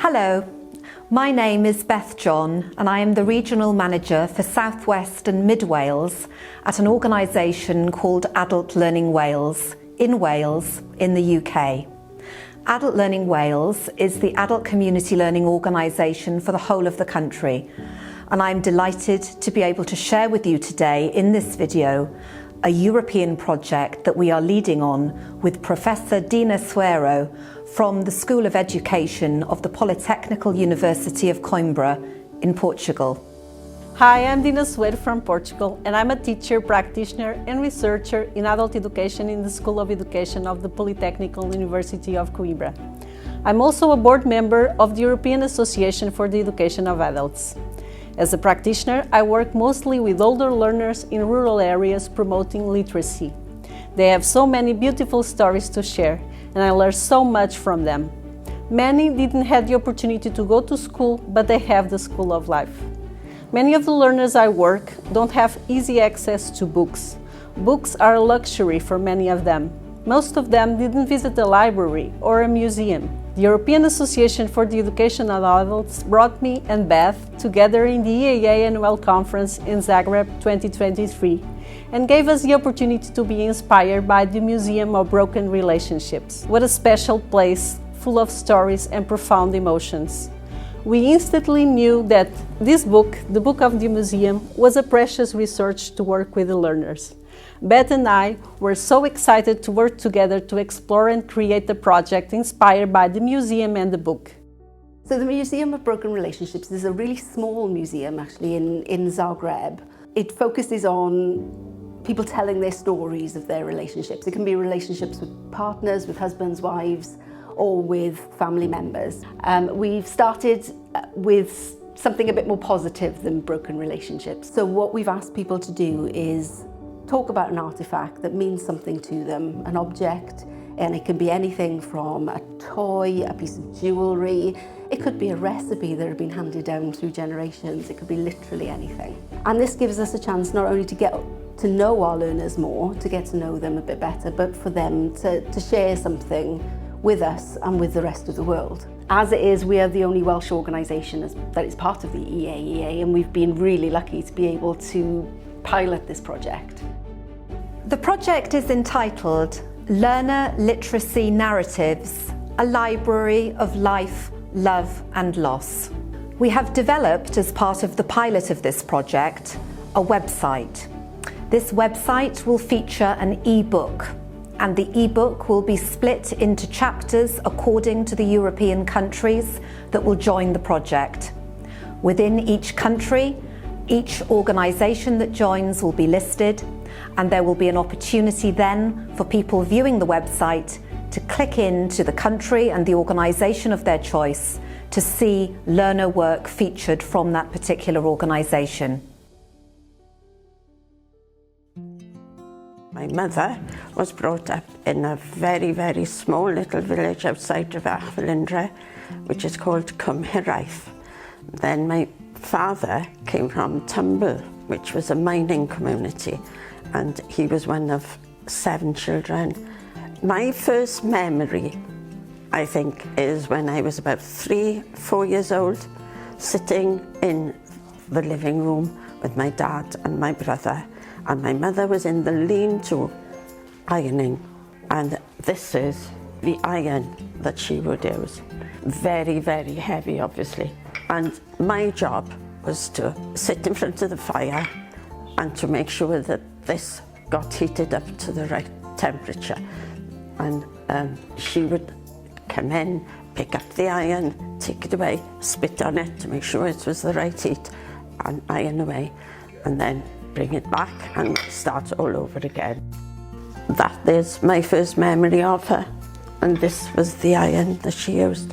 Hello, my name is Beth John and I am the Regional Manager for South West and Mid Wales at an organisation called Adult Learning Wales in Wales in the UK. Adult Learning Wales is the adult community learning organisation for the whole of the country, and I'm delighted to be able to share with you today in this video a European project that we are leading on with Professor Dina Suero from the School of Education of the Polytechnical University of Coimbra in Portugal. Hi, I'm Dina Suero from Portugal, and I'm a teacher, practitioner and researcher in adult education in the School of Education of the Polytechnical University of Coimbra. I'm also a board member of the European Association for the Education of Adults. As a practitioner, I work mostly with older learners in rural areas promoting literacy. They have so many beautiful stories to share, and I learn so much from them. Many didn't have the opportunity to go to school, but they have the school of life. Many of the learners I work don't have easy access to books. Books are a luxury for many of them. Most of them didn't visit a library or a museum. The European Association for the Education of Adults brought me and Beth together in the EAA Annual Conference in Zagreb 2023 and gave us the opportunity to be inspired by the Museum of Broken Relationships. What a special place, full of stories and profound emotions. We instantly knew that this book, the Book of the Museum, was a precious research to work with the learners. Beth and I were so excited to work together to explore and create a project inspired by the museum and the book. So the Museum of Broken Relationships is a really small museum actually in Zagreb. It focuses on people telling their stories of their relationships. It can be relationships with partners, with husbands, wives, or with family members. We've started with something a bit more positive than broken relationships. So what we've asked people to do is talk about an artifact that means something to them, an object, and it can be anything from a toy, a piece of jewellery. It could be a recipe that had been handed down through generations. It could be literally anything. And this gives us a chance not only to get to know our learners more, to get to know them a bit better, but for them to share something with us and with the rest of the world. As it is, we are the only Welsh organisation that is part of the EAEA, and we've been really lucky to be able to pilot this project. The project is entitled Learner Literacy Narratives, a Library of Life, Love and Loss. We have developed, as part of the pilot of this project, a website. This website will feature an e-book, and the e-book will be split into chapters according to the European countries that will join the project. Within each country, each organisation that joins will be listed, and there will be an opportunity then for people viewing the website to click into the country and the organisation of their choice to see learner work featured from that particular organisation. My mother was brought up in a very, very small little village outside of Cyflwyniad, which is called Cymhiraeth. Then my father came from Tumble, which was a mining community, and he was one of 7 children. My first memory, I think, is when I was about 3-4 years old, sitting in the living room with my dad and my brother, and my mother was in the lean-to ironing, and this is the iron that she would use. Very, very heavy, obviously. And my job was to sit in front of the fire and to make sure that this got heated up to the right temperature. And she would come in, pick up the iron, take it away, spit on it to make sure it was the right heat, and iron away, and then bring it back and start all over again. That is my first memory of her, and this was the iron that she used.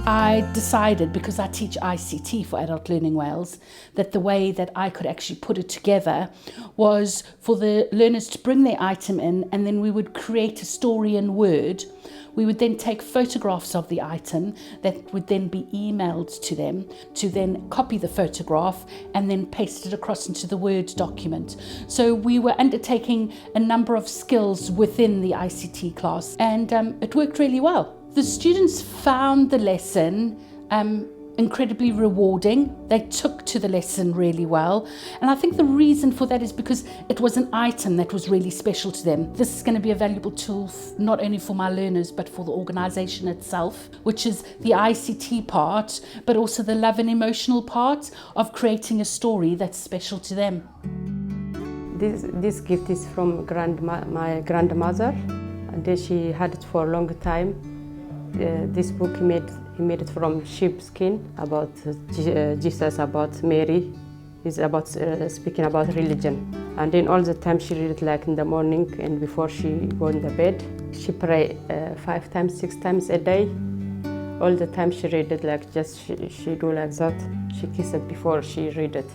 I decided, because I teach ICT for Adult Learning Wales, that the way that I could actually put it together was for the learners to bring their item in, and then we would create a story in Word. We would then take photographs of the item that would then be emailed to them, to then copy the photograph and then paste it across into the Word document. So we were undertaking a number of skills within the ICT class, and it worked really well. The students found the lesson incredibly rewarding. They took to the lesson really well. And I think the reason for that is because it was an item that was really special to them. This is going to be a valuable tool not only for my learners, but for the organisation itself, which is the ICT part, but also the love and emotional part of creating a story that's special to them. This gift is from my grandmother, and she had it for a long time. This book he made it from sheepskin about Jesus, about Mary. It's about speaking about religion. And then all the time she read it like in the morning and before she go in the bed. She pray 5 times, 6 times a day. All the time she read it like just she do like that. She kiss it before she read it.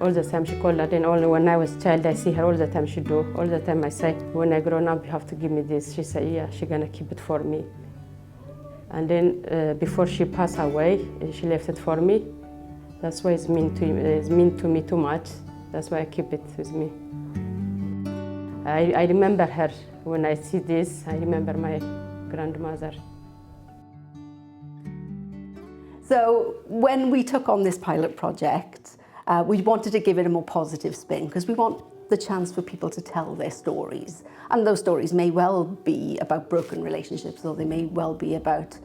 All the time she called that, and only when I was a child I see her all the time she do. All the time I say, when I grown up you have to give me this. She say, yeah, she gonna keep it for me. And then before she passed away, she left it for me. That's why it's mean to me too much. That's why I keep it with me. I remember her. When I see this, I remember my grandmother. So when we took on this pilot project, we wanted to give it a more positive spin because we want the chance for people to tell their stories. And those stories may well be about broken relationships, or they may well be about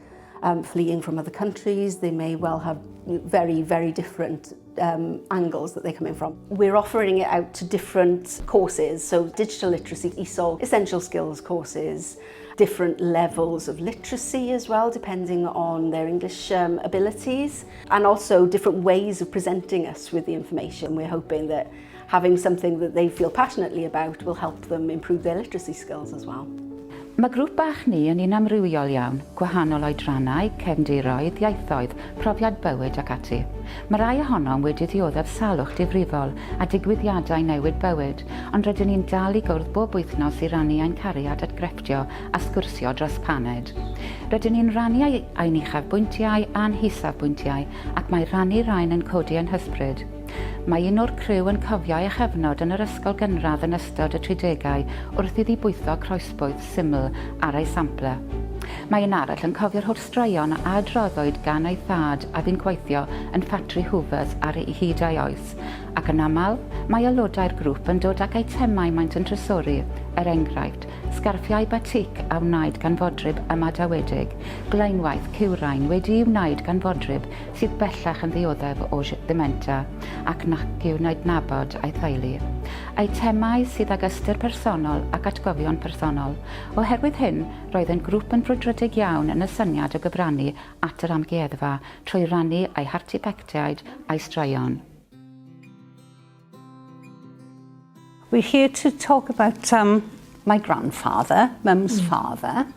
fleeing from other countries. They may well have very, very different angles that they're coming from. We're offering it out to different courses, so digital literacy, ESOL, essential skills courses, different levels of literacy as well, depending on their English abilities, and also different ways of presenting us with the information. We're hoping that having something that they feel passionately about will help them improve their literacy skills as well. Mae grŵp bach ni yn un amrywiol iawn, gwahanol oedrannau, cefndiroedd, ieithoedd, profiad bywyd ac ati. Mae rai ohonom wedi ddioddef salwch difrifol a digwyddiadau newid bywyd, ond rydyn ni'n dal i gwrdd bob wythnos i rannu ein cariad at grefftio a sgwrsio dros paned. Rydyn ni'n rannu ein uchafbwyntiau a'n hisafbwyntiau ac mae rannu rain yn codi yn hysbryd. Mae un o'r criw yn cofio ei chyfnod yn yr ysgol gynradd yn ystod y 30au wrth iddi bwytho croesbwyth syml ar ei sampla. Mae un arall yn cofio'r holl straeon a adroddwyd gan ei thad a fi'n gweithio yn ffatri Hoovers ar ei hyd ei oes, ac yn aml, mae aelodau'r grŵp yn dod ag eitemau maent yn trysori, enghraifft, sgarffiau batic a wnaed gan fodryb ymadawedig, gleinwaith cywrain wedi i'w wneud gan fodryb sydd bellach yn ddioddef o ddimenta ac nac i'w wneud nabod a'i theulu. Eitemau sydd ag ystyr personol ac atgofion personol. Oherwydd hyn, roedd yn grŵp yn brwdfrydig iawn yn y syniad o gyfrannu at yr amgueddfa trwy rannu ei hartipectiaid a'i straeon. We're here to talk about my grandfather, Mum's father.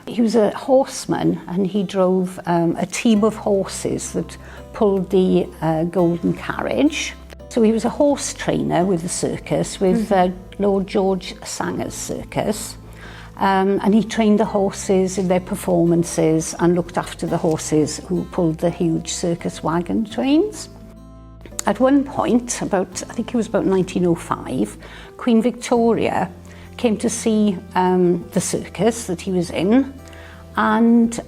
He was a horseman and he drove a team of horses that pulled the golden carriage. So he was a horse trainer with the circus, with Lord George Sanger's circus. And he trained the horses in their performances and looked after the horses who pulled the huge circus wagon trains. At one point, I think it was about 1905, Queen Victoria came to see the circus that he was in, and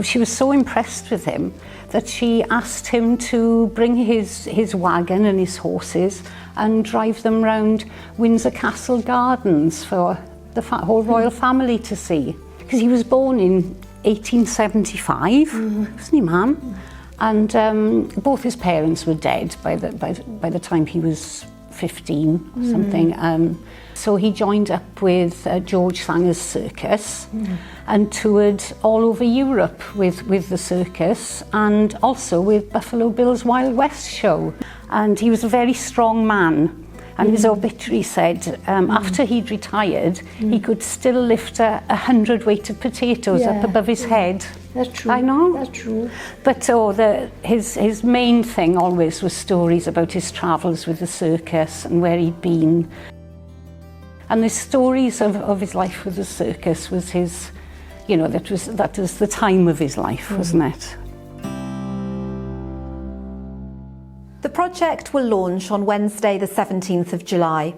she was so impressed with him that she asked him to bring his wagon and his horses and drive them round Windsor Castle Gardens for the whole royal family to see. Because he was born in 1875, wasn't he, ma'am? And both his parents were dead by the time he was 15 or something. So he joined up with George Sanger's circus and toured all over Europe with the circus and also with Buffalo Bill's Wild West show. And he was a very strong man. And his obituary said after he'd retired, he could still lift 100 weight of potatoes up above his head. That's true. I know. That's true. But his main thing always was stories about his travels with the circus and where he'd been. And the stories of his life with the circus was his, you know, that was the time of his life, wasn't it? The project will launch on Wednesday the 17th of July.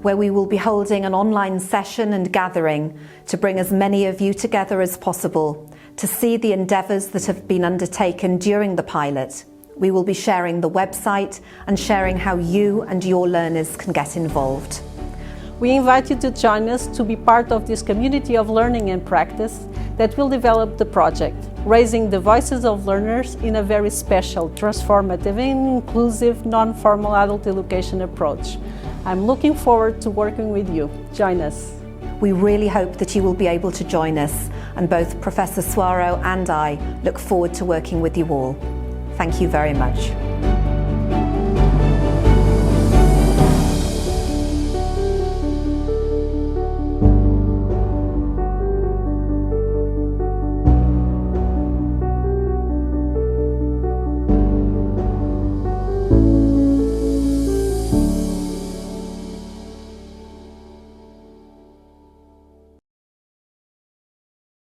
where we will be holding an online session and gathering to bring as many of you together as possible to see the endeavours that have been undertaken during the pilot. We will be sharing the website and sharing how you and your learners can get involved. We invite you to join us to be part of this community of learning and practice that will develop the project, raising the voices of learners in a very special, transformative and inclusive non-formal adult education approach. I'm looking forward to working with you. Join us. We really hope that you will be able to join us, and both Professor Suaro and I look forward to working with you all. Thank you very much.